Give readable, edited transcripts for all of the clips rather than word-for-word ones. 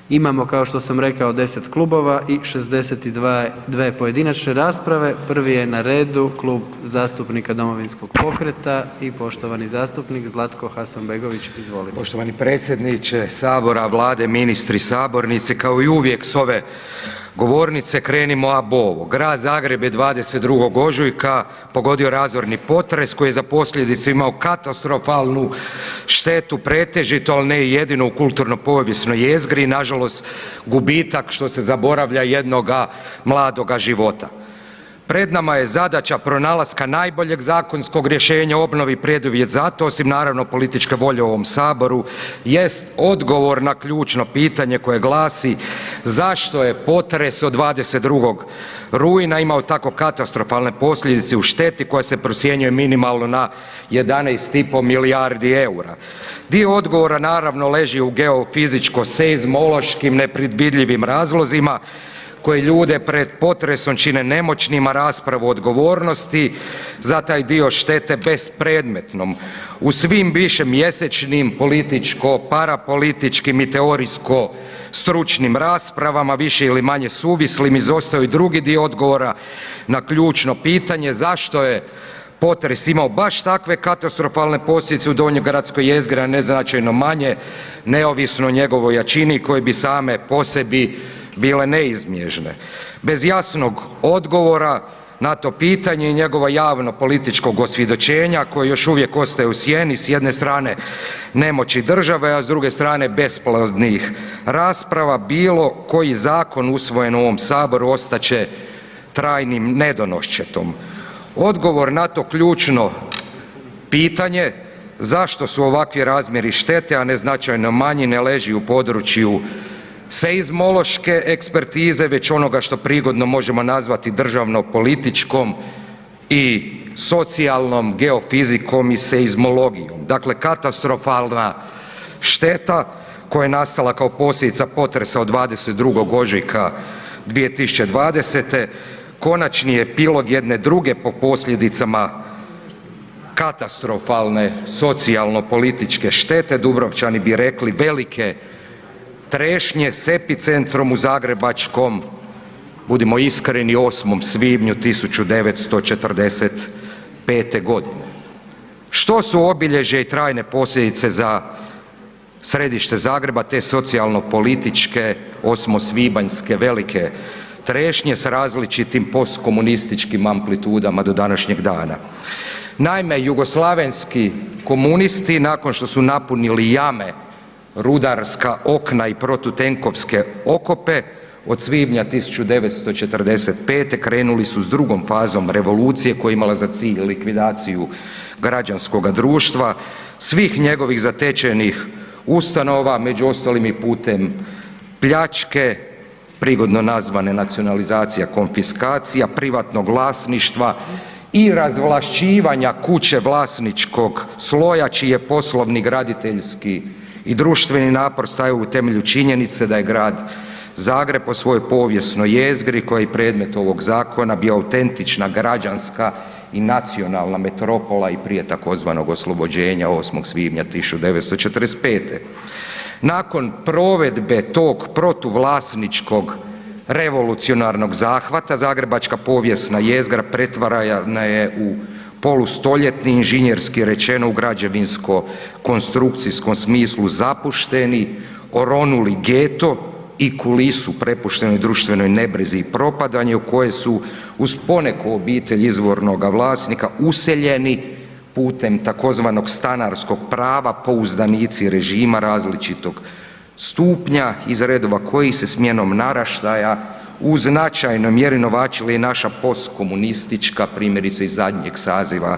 Imamo, kao što sam rekao, 10 klubova i 62 pojedinačne rasprave. Prvi je na redu Klub zastupnika Domovinskog pokreta i poštovani zastupnik Zlatko Hasanbegović, izvolite. Poštovani predsjedniče Sabora, Vlade, ministri, sabornici, kao i uvijek s ove govornice krenimo ab ovo. Grad Zagreb je 22. ožujka pogodio razorni potres koji je za posljedicu imao katastrofalnu štetu pretežito, ali ne i jedino u kulturno-povijesnoj jezgri i nažalost gubitak, što se zaboravlja, jednoga mladoga života. Pred nama je zadaća pronalaska najboljeg zakonskog rješenja o obnovi. Preduvjet za to, osim naravno političke volje u ovom Saboru, jest odgovor na ključno pitanje koje glasi zašto je potres od 22. rujna imao tako katastrofalne posljedice u šteti koja se procjenjuje minimalno na 11,5 milijardi eura. Dio odgovora naravno leži u geofizičko-seizmološkim nepredvidljivim razlozima koji ljude pred potresom čine nemoćnima, raspravu odgovornosti za taj dio štete bespredmetnom. U svim višemjesečnim političko-parapolitičkim i teorijsko-stručnim raspravama, više ili manje suvislim, izostao i drugi dio odgovora na ključno pitanje zašto je potres imao baš takve katastrofalne posljedice u donjogradskoj jezgri, a ne značajno manje, neovisno o njegovoj jačini koje bi same po sebi bile neizbježne. Bez jasnog odgovora na to pitanje i njegova javno političkog osvjedočenja koje još uvijek ostaje u sjeni, s jedne strane nemoći države, a s druge strane besplodnih rasprava, bilo koji zakon usvojen u ovom Saboru ostat će trajnim nedonoščetom. Odgovor na to ključno pitanje zašto su ovakvi razmjeri štete, a ne značajno manji, ne leži u području seizmološke ekspertize, već onoga što prigodno možemo nazvati državno-političkom i socijalnom geofizikom i seizmologijom. Dakle, katastrofalna šteta koja je nastala kao posljedica potresa od 22. ožujka 2020. konačni je epilog jedne druge po posljedicama katastrofalne socijalno-političke štete, Dubrovčani bi rekli velike trešnje s epicentrom u zagrebačkom, budimo iskreni, 8. svibnju 1945. godine. Što su obilježje i trajne posljedice za središte Zagreba te socijalno-političke osmosvibanjske velike trešnje s različitim postkomunističkim amplitudama do današnjeg dana? Naime, jugoslavenski komunisti nakon što su napunili jame, rudarska okna i protutenkovske okope od svibnja 1945. krenuli su s drugom fazom revolucije koja je imala za cilj likvidaciju građanskoga društva, svih njegovih zatečenih ustanova, među ostalim i putem pljačke, prigodno nazvane nacionalizacija, konfiskacija, privatnog vlasništva i razvlašćivanja kuće vlasničkog sloja čiji je poslovni, graditeljski i društveni napor stajao u temelju činjenice da je grad Zagreb po svojoj povijesnoj jezgri koja je i predmet ovog zakona bio autentična građanska i nacionalna metropola i prije takozvanog oslobođenja 8. svibnja 1945. Nakon provedbe tog protuvlasničkog revolucionarnog zahvata zagrebačka povijesna jezgra pretvarana je u polustoljetni, inženjerski rečeno u građevinsko-konstrukcijskom smislu zapušteni, oronuli geto i kulisu prepuštenoj društvenoj nebrizi i propadanju koje su uz poneku obitelj izvornoga vlasnika useljeni putem takozvanog stanarskog prava pouzdanici režima različitog stupnja iz redova kojih se smjenom naraštaja u značajnoj mjeri novačila i naša postkomunistička, primjerice iz zadnjeg saziva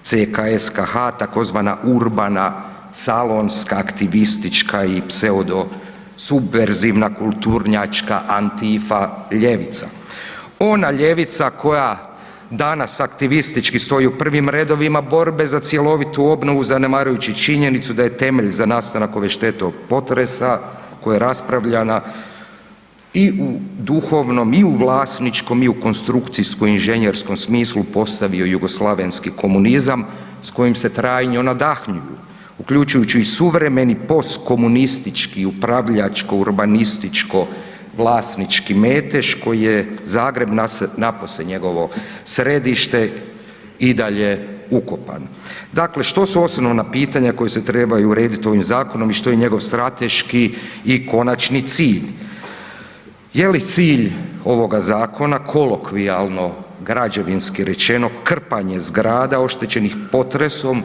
CKSKH, takozvana urbana, salonska, aktivistička i pseudo-subverzivna kulturnjačka antifa ljevica. Ona ljevica koja danas aktivistički stoji u prvim redovima borbe za cjelovitu obnovu zanemarujući činjenicu da je temelj za nastanak ove štete od potresa koja je raspravljana i u duhovnom i u vlasničkom i u konstrukcijsko-inženjerskom smislu postavio jugoslavenski komunizam s kojim se trajno nadahnjuju uključujući i suvremeni postkomunistički upravljačko-urbanističko vlasnički metež koji je Zagreb napose njegovo središte i dalje ukopan. Dakle, što su osnovna pitanja koja se trebaju urediti ovim zakonom i što je njegov strateški i konačni cilj? Je li cilj ovoga zakona kolokvijalno građevinski rečeno krpanje zgrada oštećenih potresom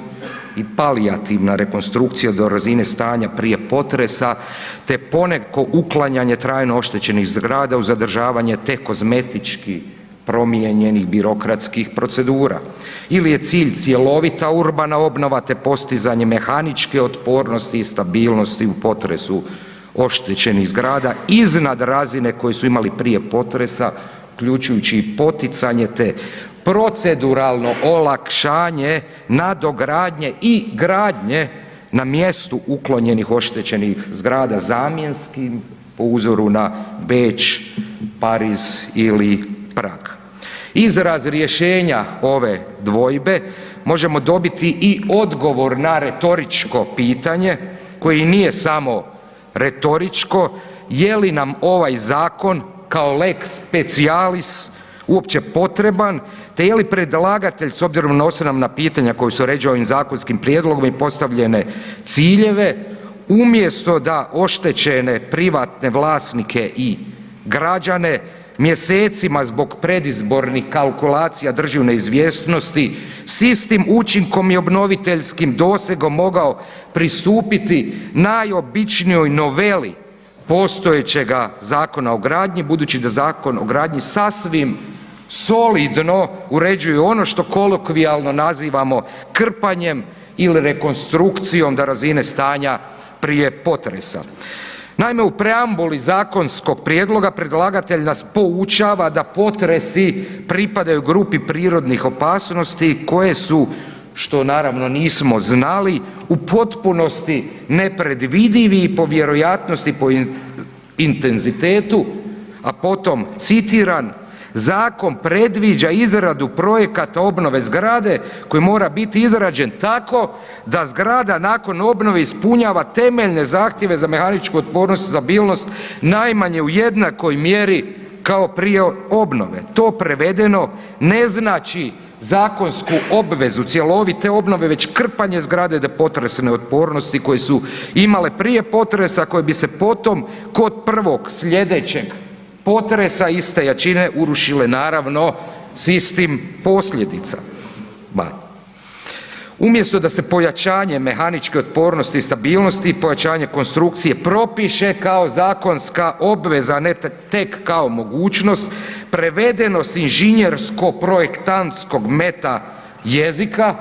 i palijativna rekonstrukcija do razine stanja prije potresa te poneko uklanjanje trajno oštećenih zgrada uz zadržavanje te kozmetički promijenjenih birokratskih procedura? Ili je cilj cjelovita urbana obnova te postizanje mehaničke otpornosti i stabilnosti u potresu oštećenih zgrada iznad razine koje su imali prije potresa, uključujući i poticanje te proceduralno olakšanje nadogradnje i gradnje na mjestu uklonjenih oštećenih zgrada zamjenskim po uzoru na Beč, Pariz ili Prag. Izraz rješenja ove dvojbe možemo dobiti i odgovor na retoričko pitanje koji nije samo retoričko, je li nam ovaj zakon kao lex specialis uopće potreban, te je li predlagatelj s obzirom na osnovna pitanja koja se uređuju ovim zakonskim prijedlogom i postavljene ciljeve, umjesto da oštećene privatne vlasnike i građane mjesecima zbog predizbornih kalkulacija drži u neizvjesnosti, s istim učinkom i obnoviteljskim dosegom mogao pristupiti najobičnijoj noveli postojećega Zakona o gradnji, budući da Zakon o gradnji sasvim solidno uređuje ono što kolokvijalno nazivamo krpanjem ili rekonstrukcijom do razine stanja prije potresa. Naime, u preambuli zakonskog prijedloga predlagatelj nas poučava da potresi pripadaju grupi prirodnih opasnosti koje su, što naravno nismo znali, u potpunosti nepredvidivi i po vjerojatnosti po intenzitetu, a potom citiram: zakon predviđa izradu projekata obnove zgrade koji mora biti izrađen tako da zgrada nakon obnove ispunjava temeljne zahtjeve za mehaničku otpornost i stabilnost najmanje u jednakoj mjeri kao prije obnove. To prevedeno ne znači zakonsku obvezu cjelovite obnove, već krpanje zgrade do potresne otpornosti koje su imale prije potresa, koje bi se potom kod prvog sljedećeg potresa iste jačine urušile, naravno s istim posljedicama. Umjesto da se pojačanje mehaničke otpornosti i stabilnosti i pojačanje konstrukcije propiše kao zakonska obveza, a ne tek kao mogućnost, prevedeno s inženjersko-projektantskog meta jezika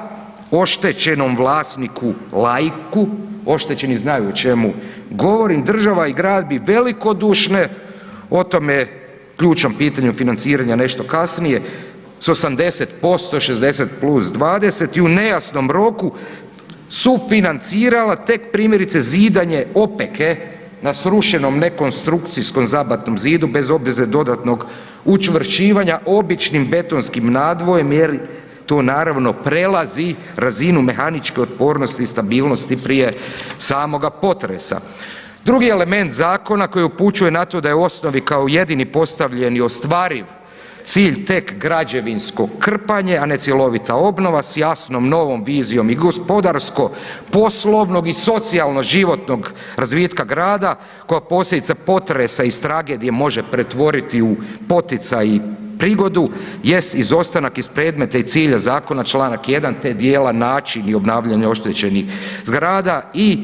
oštećenom vlasniku laiku, oštećeni znaju o čemu govorim, država i grad bi velikodušne, o tome ključnom pitanju financiranja nešto kasnije, s 80%, 60 plus 20 i u nejasnom roku sufinancirala tek primjerice zidanje opeke na srušenom nekonstrukcijskom zabatnom zidu bez obveze dodatnog učvršćivanja običnim betonskim nadvojem, jer to naravno prelazi razinu mehaničke otpornosti i stabilnosti prije samoga potresa. Drugi element zakona koji upućuje na to da je u osnovi kao jedini postavljen i ostvariv cilj tek građevinsko krpanje, a ne cjelovita obnova s jasnom novom vizijom i gospodarsko-poslovnog i socijalno-životnog razvitka grada koja posljedica potresa iz tragedije može pretvoriti u poticaj i prigodu jest izostanak iz predmeta i cilja zakona članak 1. te dijela način i obnavljanje oštećenih zgrada i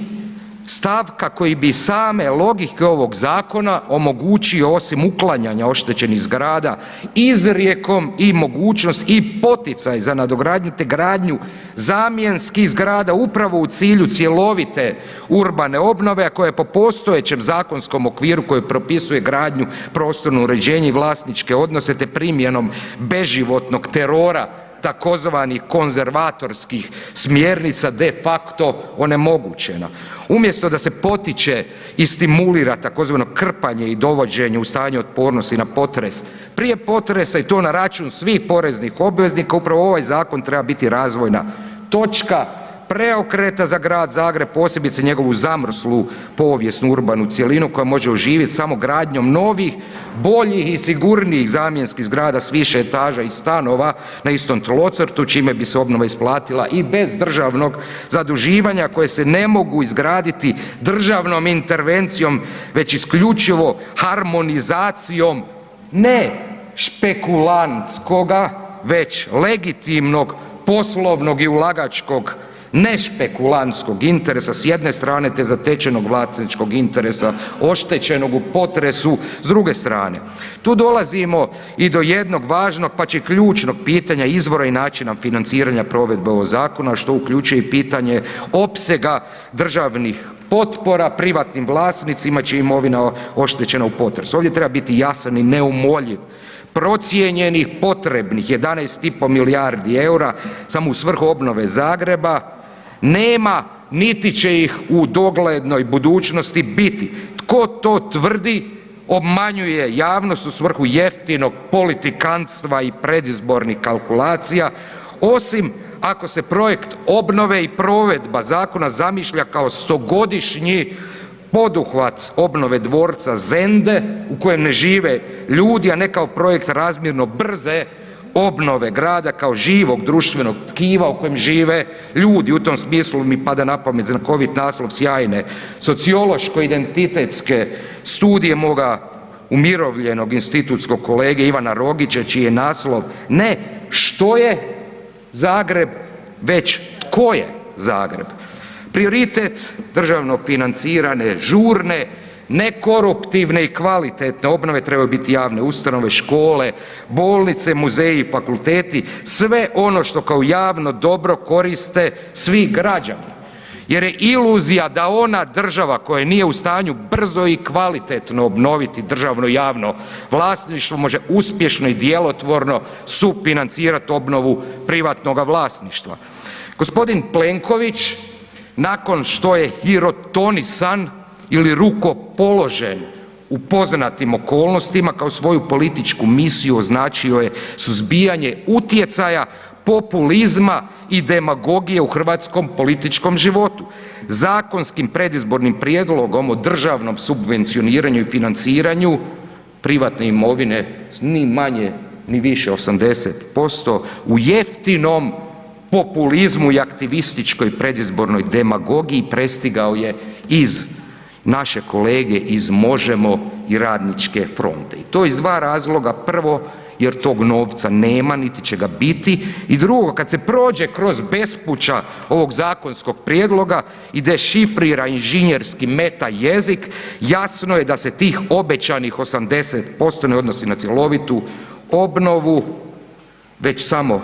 stavka koji bi same logike ovog zakona omogućio osim uklanjanja oštećenih zgrada izrijekom i mogućnost i poticaj za nadogradnju te gradnju zamjenskih zgrada upravo u cilju cjelovite urbane obnove, a koja je po postojećem zakonskom okviru koji propisuje gradnju, prostorno uređenje i vlasničke odnose te primjenom beživotnog terora takozvanih konzervatorskih smjernica de facto onemogućena. Umjesto da se potiče i stimulira takozvano krpanje i dovođenje u stanje otpornosti na potres prije potresa i to na račun svih poreznih obveznika, upravo ovaj zakon treba biti razvojna točka preokreta za grad Zagreb, posebice njegovu zamrslu povijesnu urbanu cjelinu koja može oživjeti samo gradnjom novih, boljih i sigurnijih zamjenskih zgrada s više etaža i stanova na istom tlocrtu, čime bi se obnova isplatila i bez državnog zaduživanja koje se ne mogu izgraditi državnom intervencijom već isključivo harmonizacijom ne špekulantskoga već legitimnog poslovnog i ulagačkog nešpekulantskog interesa s jedne strane te zatečenog vlasničkog interesa oštećenog u potresu s druge strane. Tu dolazimo i do jednog važnog pa čak i ključnog pitanja izvora i načina financiranja provedbe ovog zakona što uključuje i pitanje opsega državnih potpora privatnim vlasnicima čija je imovina oštećena u potresu. Ovdje treba biti jasan i neumoljiv. Procijenjenih potrebnih 11,5 milijardi eura samo u svrhu obnove Zagreba nema niti će ih u doglednoj budućnosti biti. Tko to tvrdi obmanjuje javnost u svrhu jeftinog politikantstva i predizbornih kalkulacija osim ako se projekt obnove i provedba zakona zamišlja kao 100-godišnji poduhvat obnove dvorca Zende u kojem ne žive ljudi, a ne kao projekt razmjerno brze obnove grada kao živog društvenog tkiva u kojem žive ljudi. U tom smislu mi pada na pamet znakovit naslov sjajne sociološko-identitetske studije moga umirovljenog institutskog kolege Ivana Rogića čiji je naslov ne što je Zagreb, već tko je Zagreb. Prioritet državno financirane, žurne, nekoruptivne i kvalitetne obnove trebaju biti javne ustanove, škole, bolnice, muzeji, fakulteti, sve ono što kao javno dobro koriste svi građani. Jer je iluzija da ona država koja nije u stanju brzo i kvalitetno obnoviti državno javno vlasništvo može uspješno i djelotvorno sufinancirati obnovu privatnoga vlasništva. Gospodin Plenković nakon što je hirotonisan ili rukopoložen u poznatim okolnostima kao svoju političku misiju označio je suzbijanje utjecaja populizma i demagogije u hrvatskom političkom životu. Zakonskim predizbornim prijedlogom o državnom subvencioniranju i financiranju privatne imovine ni manje ni više 80% u jeftinom populizmu i aktivističkoj predizbornoj demagogiji prestigao je iz naše kolege iz Možemo i Radničke fronte. I to iz dva razloga. Prvo, jer tog novca nema niti će ga biti i drugo, kad se prođe kroz bespuća ovog zakonskog prijedloga i dešifrira inženjerski meta jezik, jasno je da se tih obećanih 80% ne odnosi na cjelovitu obnovu, već samo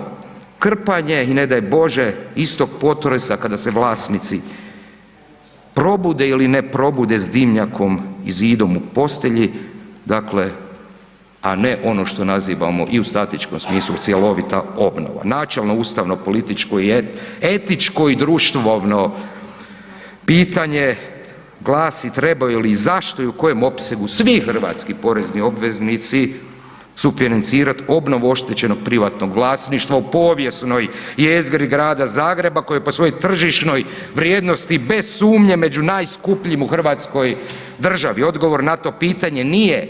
krpanje i ne daj Bože istog potresa kada se vlasnici probude ili ne probude s dimnjakom i zidom u postelji, dakle, a ne ono što nazivamo i u statičkom smislu cjelovita obnova. Načelno, ustavno, političko i etičko i društvovno pitanje glasi trebaju li i zašto i u kojem opsegu svi hrvatski porezni obveznici sufinancirati obnovu oštećenog privatnog vlasništva u povijesnoj jezgri grada Zagreba koje je po svojoj tržišnoj vrijednosti bez sumnje među najskupljim u hrvatskoj državi. Odgovor na to pitanje nije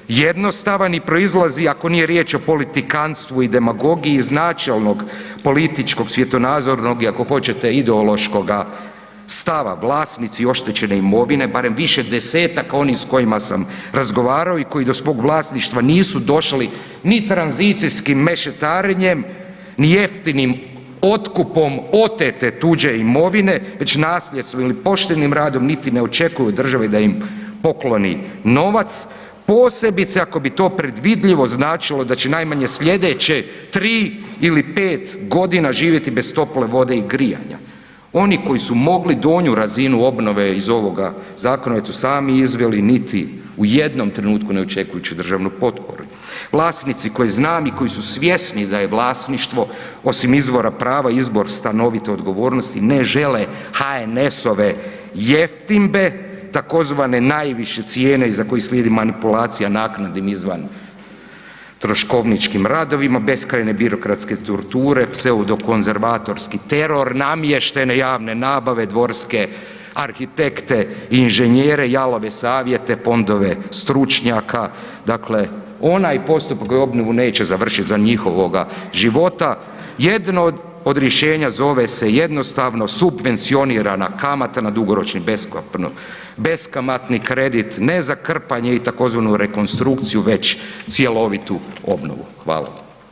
jednostavan i proizlazi ako nije riječ o politikantstvu i demagogiji iz načelnog političkog, svjetonazornog i ako hoćete ideološkoga stava. Vlasnici oštećene imovine, barem više desetaka onih s kojima sam razgovarao i koji do svog vlasništva nisu došli ni tranzicijskim mešetarenjem, ni jeftinim otkupom otete tuđe imovine, već nasljedstvom ili poštenim radom, niti ne očekuju od države da im pokloni novac, posebice ako bi to predvidljivo značilo da će najmanje sljedeće 3 ili 5 godina živjeti bez tople vode i grijanja. Oni koji su mogli donju razinu obnove iz ovoga zakona već su sami izveli niti u jednom trenutku ne očekujući državnu potporu. Vlasnici koje znam i koji su svjesni da je vlasništvo osim izvora prava izbor stanovite odgovornosti ne žele HNS-ove jeftimbe, takozvane najviše cijene iza kojih slijedi manipulacija naknadnim izvan troškovničkim radovima, beskrajne birokratske torture, pseudokonzervatorski teror, namještene javne nabave, dvorske arhitekte i inženjere, jalove savjete, fondove stručnjaka, dakle onaj postupak koji obnovu neće završiti za njihovoga života. Jedno od rješenja zove se jednostavno subvencionirana kamata na dugoročni beskamatni kredit, ne za krpanje i takozvanu rekonstrukciju već cjelovitu obnovu. Hvala.